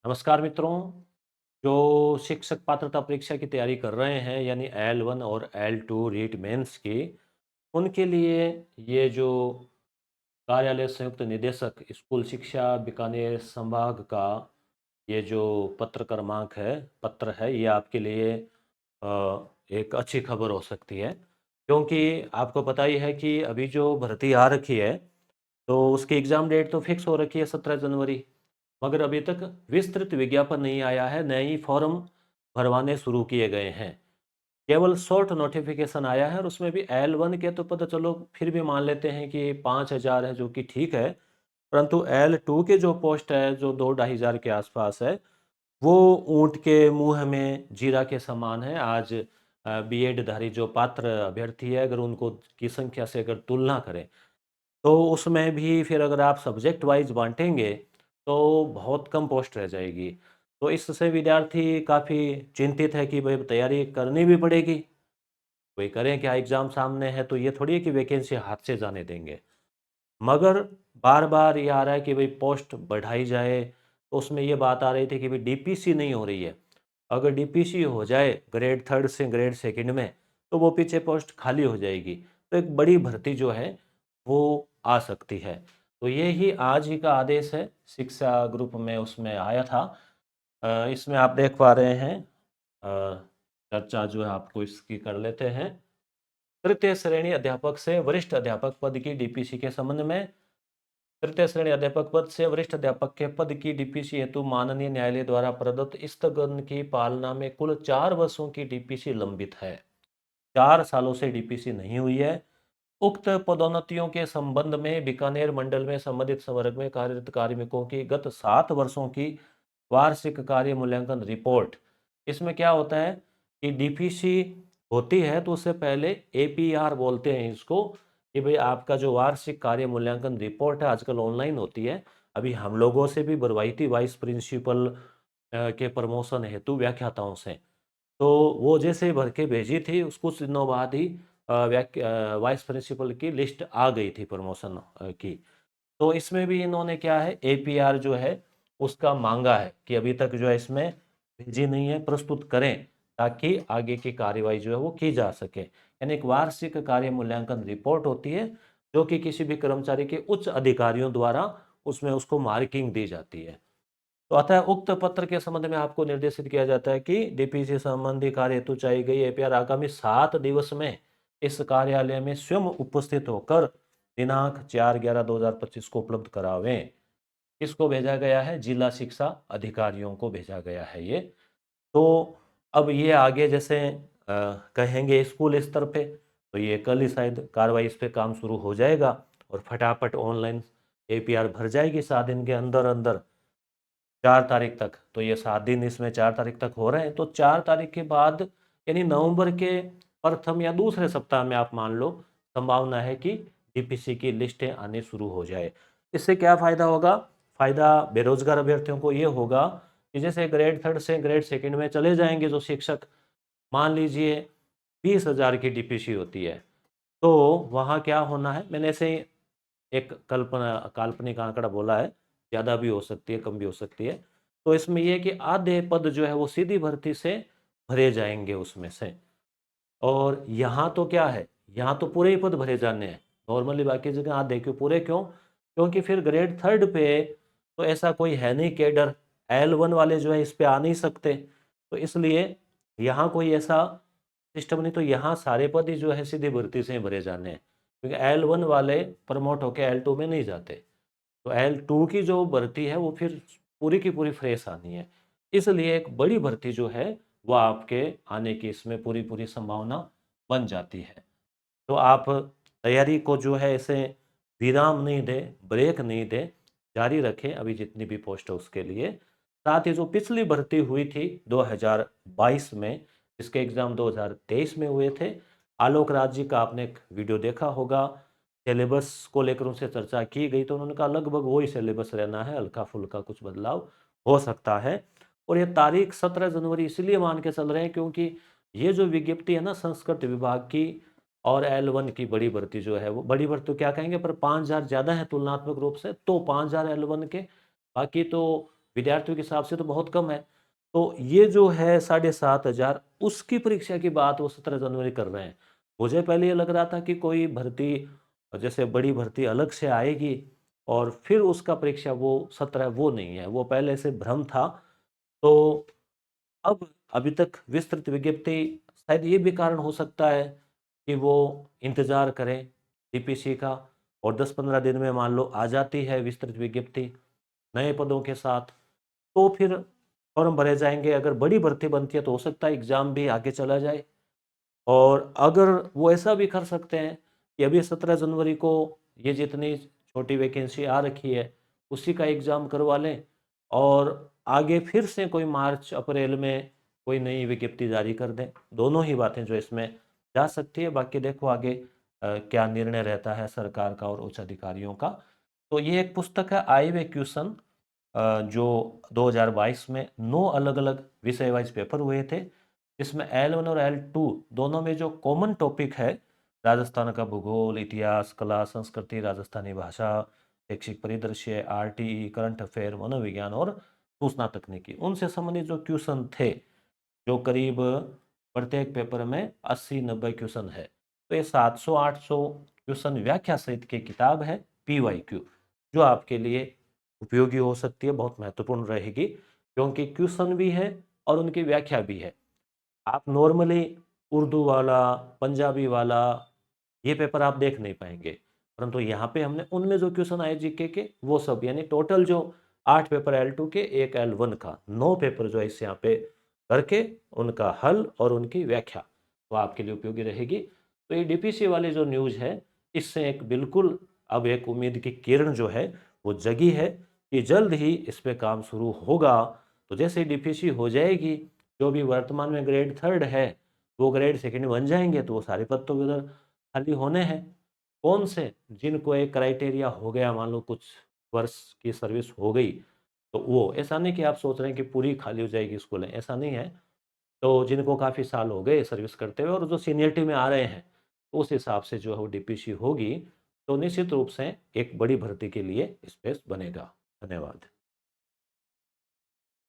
नमस्कार मित्रों। जो शिक्षक पात्रता परीक्षा की तैयारी कर रहे हैं यानी L1 और L2 रीट मेंस की, उनके लिए ये जो कार्यालय संयुक्त निदेशक स्कूल शिक्षा बीकानेर संभाग का ये जो पत्र है, ये आपके लिए एक अच्छी खबर हो सकती है। क्योंकि आपको पता ही है कि अभी जो भर्ती आ रखी है, तो उसकी एग्ज़ाम डेट तो फिक्स हो रखी है 17 जनवरी। मगर अभी तक विस्तृत विज्ञापन नहीं आया है, नए ही फॉर्म भरवाने शुरू किए गए हैं। केवल शॉर्ट नोटिफिकेशन आया है और उसमें भी L1 के तो पता चलो फिर भी मान लेते हैं कि 5,000 है, जो कि ठीक है। परंतु L2 के जो पोस्ट है, जो 2-2,500 के आसपास है, वो ऊँट के मुँह में जीरा के समान है। आज बीएड धारी जो पात्र अभ्यर्थी है, अगर उनको की संख्या से अगर तुलना करें, तो उसमें भी फिर अगर आप सब्जेक्ट वाइज बांटेंगे तो बहुत कम पोस्ट रह जाएगी। तो इससे विद्यार्थी काफ़ी चिंतित है कि भाई तैयारी करनी भी पड़ेगी। कोई करें क्या, एग्ज़ाम सामने है, तो ये थोड़ी है कि वैकेंसी हाथ से जाने देंगे। मगर बार-बार ये आ रहा है कि भाई पोस्ट बढ़ाई जाए, तो उसमें ये बात आ रही थी कि भाई डीपीसी नहीं हो रही है। अगर डीपीसी हो जाए ग्रेड 3 से ग्रेड 2 में, तो वो पीछे पोस्ट खाली हो जाएगी। तो एक बड़ी भर्ती जो है, वो आ सकती है। तो ये ही आज ही का आदेश है, शिक्षा ग्रुप में उसमें आया था। इसमें आप देख पा रहे हैं, चर्चा जो है आपको इसकी कर लेते हैं। तृतीय श्रेणी अध्यापक से वरिष्ठ अध्यापक पद की डीपीसी के संबंध में, तृतीय श्रेणी अध्यापक पद से वरिष्ठ अध्यापक के पद की डीपीसी हेतु माननीय न्यायालय द्वारा प्रदत्त स्थगन की पालना में कुल 4 वर्षों की डीपीसी लंबित है। 4 सालों से डीपीसी नहीं हुई है। उक्त पदोन्नतियों के संबंध में बीकानेर मंडल में संबंधित संवर्ग में कार्यरत कार्मिकों की गत 7 वर्षों की वार्षिक कार्य मूल्यांकन रिपोर्ट। इसमें क्या होता है कि डीपीसी होती है तो उससे पहले एपीआर बोलते हैं इसको, कि भाई आपका जो वार्षिक कार्य मूल्यांकन रिपोर्ट है, आजकल ऑनलाइन होती है। अभी हम लोगों से भी भरवाई थी वाइस प्रिंसिपल के प्रमोशन हेतु व्याख्याताओं से। तो वो जैसे भर के भेजी थी, उस कुछ दिनों बाद ही वाइस प्रिंसिपल की लिस्ट आ गई थी प्रमोशन की। तो इसमें भी इन्होंने क्या है, एपीआर जो है उसका मांगा है कि अभी तक जो है इसमें भेजी नहीं है, प्रस्तुत करें, ताकि आगे की कार्यवाही जो है वो की जा सके। यानी एक वार्षिक कार्य मूल्यांकन रिपोर्ट होती है, जो कि किसी भी कर्मचारी के उच्च अधिकारियों द्वारा उसमें उसको मार्किंग दी जाती है। तो अतः उक्त पत्र के संबंध में आपको निर्देशित किया जाता है कि डीपीसी संबंधी कार्य हेतु चाहिए गई एपीआर आगामी 7 दिवस में इस कार्यालय में स्वयं उपस्थित होकर दिनांक 4/11/2025 को उपलब्ध करावें। किसको भेजा गया है? जिला शिक्षा अधिकारियों को भेजा गया है ये। तो अब ये आगे जैसे कहेंगे स्कूल स्तर पे, तो ये कल ही शायद कार्रवाई इस पे काम शुरू हो जाएगा और फटाफट ऑनलाइन एपीआर भर जाएगी 7 दिन के अंदर अंदर, 4 तारीख तक। तो ये 7 दिन इसमें 4 तारीख तक हो रहे हैं, तो 4 तारीख के बाद यानी नवंबर के प्रथम या दूसरे सप्ताह में आप मान लो, संभावना है कि डीपीसी की लिस्टें आने शुरू हो जाए। इससे क्या फ़ायदा होगा? फ़ायदा बेरोजगार अभ्यर्थियों को ये होगा कि जैसे ग्रेड 3 से ग्रेड 2 में चले जाएंगे जो शिक्षक, मान लीजिए 20,000 की डीपीसी होती है, तो वहाँ क्या होना है, मैंने ऐसे ही एक काल्पनिक आंकड़ा बोला है, ज़्यादा भी हो सकती है, कम भी हो सकती है। तो इसमें ये है कि आधे पद जो है वो सीधी भर्ती से भरे जाएँगे उसमें से। और यहाँ तो क्या है, यहाँ तो पूरे ही पद भरे जाने हैं। नॉर्मली बाकी जगह आधे क्यों, पूरे क्यों? क्योंकि फिर ग्रेड 3 पे तो ऐसा कोई है नहीं कैडर, L1 वाले जो है इस पे आ नहीं सकते। तो इसलिए यहाँ कोई ऐसा सिस्टम नहीं, तो यहाँ सारे पद ही जो है सीधी भर्ती से ही भरे जाने हैं। क्योंकि L1 वाले प्रमोट होके L2 में नहीं जाते। तो L2 की जो भर्ती है वो फिर पूरी की पूरी फ्रेश आनी है। इसलिए एक बड़ी भर्ती जो है वो आपके आने की इसमें पूरी पूरी संभावना बन जाती है। तो आप तैयारी को जो है ऐसे विराम नहीं दें, ब्रेक नहीं दें, जारी रखें अभी जितनी भी पोस्ट है उसके लिए। साथ ही जो पिछली भर्ती हुई थी 2022 में, इसके एग्ज़ाम 2023 में हुए थे, आलोक राज जी का आपने एक वीडियो देखा होगा, सिलेबस को लेकर उनसे चर्चा की गई, तो उन्होंने कहा लगभग वही सिलेबस रहना है, हल्का-फुल्का कुछ बदलाव हो सकता है। और ये तारीख 17 जनवरी इसलिए मान के चल रहे हैं क्योंकि ये जो विज्ञप्ति है ना संस्कृत विभाग की और L1 की बड़ी भर्ती जो है, वो बड़ी भर्ती तो क्या कहेंगे, पर 5,000 ज़्यादा है तुलनात्मक रूप से, तो 5,000 L1 के, बाकी तो विद्यार्थियों के हिसाब से तो बहुत कम है। तो ये जो है 7,500 उसकी परीक्षा की बात वो 17 जनवरी कर रहे हैं। मुझे पहले ये लग रहा था कि कोई भर्ती जैसे बड़ी भर्ती अलग से आएगी और फिर उसका परीक्षा वो 17 वो नहीं है, वो पहले से भ्रम था। तो अब अभी तक विस्तृत विज्ञप्ति शायद ये भी कारण हो सकता है कि वो इंतज़ार करें डीपीसी का, और 10-15 दिन में मान लो आ जाती है विस्तृत विज्ञप्ति नए पदों के साथ, तो फिर फॉर्म भरे जाएंगे। अगर बड़ी भर्ती बनती है तो हो सकता है एग्ज़ाम भी आगे चला जाए। और अगर वो ऐसा भी कर सकते हैं कि अभी 17 जनवरी को ये जितनी छोटी वैकेंसी आ रखी है उसी का एग्ज़ाम करवा लें, और आगे फिर से कोई मार्च अप्रैल में कोई नई विज्ञप्ति जारी कर दें। दोनों ही बातें जो इसमें जा सकती है। बाकी देखो आगे क्या निर्णय रहता है सरकार का और उच्च अधिकारियों का। तो ये एक पुस्तक है आई वे क्वेश्चन, जो 2022 में 9 अलग अलग विषय वाइज पेपर हुए थे। इसमें L1 और L2 दोनों में जो कॉमन टॉपिक है, राजस्थान का भूगोल, इतिहास, कला, संस्कृति, राजस्थानी भाषा, शैक्षिक परिदृश्य, आरटीई, करंट अफेयर, मनोविज्ञान और सूचना तकनीकी, उनसे संबंधित जो क्वेश्चन थे, जो करीब प्रत्येक पेपर में 80-90 क्वेश्चन है। तो ये 700-800 क्वेश्चन व्याख्या सहित की किताब है PYQ, जो आपके लिए उपयोगी हो सकती है, बहुत महत्वपूर्ण रहेगी, क्योंकि क्वेश्चन भी है और उनकी व्याख्या भी है। आप नॉर्मली उर्दू वाला, पंजाबी वाला ये पेपर आप देख नहीं पाएंगे, परंतु यहाँ पे हमने उनमें जो क्वेश्चन आए जीके के वो सब, यानी टोटल जो 8 पेपर L2 के, एक L1 का, 9 पेपर जो है इस यहाँ पे करके उनका हल और उनकी व्याख्या तो आपके लिए उपयोगी रहेगी। तो ये डीपीसी वाली जो न्यूज़ है, इससे एक बिल्कुल अब एक उम्मीद की किरण जो है वो जगी है कि जल्द ही इस पे काम शुरू होगा। तो जैसे डीपीसी हो जाएगी, जो भी वर्तमान में ग्रेड 3 है वो ग्रेड 2 बन जाएंगे, तो वो सारे पद तो उधर खाली होने हैं। कौन से, जिनको एक क्राइटेरिया हो गया, मान लो कुछ वर्ष की सर्विस हो गई, तो वो ऐसा नहीं कि आप सोच रहे हैं कि पूरी खाली हो जाएगी स्कूलें, ऐसा नहीं है। तो जिनको काफ़ी साल हो गए सर्विस करते हुए और जो सीनियरिटी में आ रहे हैं, उस हिसाब से जो है वो डीपीसी होगी, तो निश्चित रूप से एक बड़ी भर्ती के लिए स्पेस बनेगा। धन्यवाद।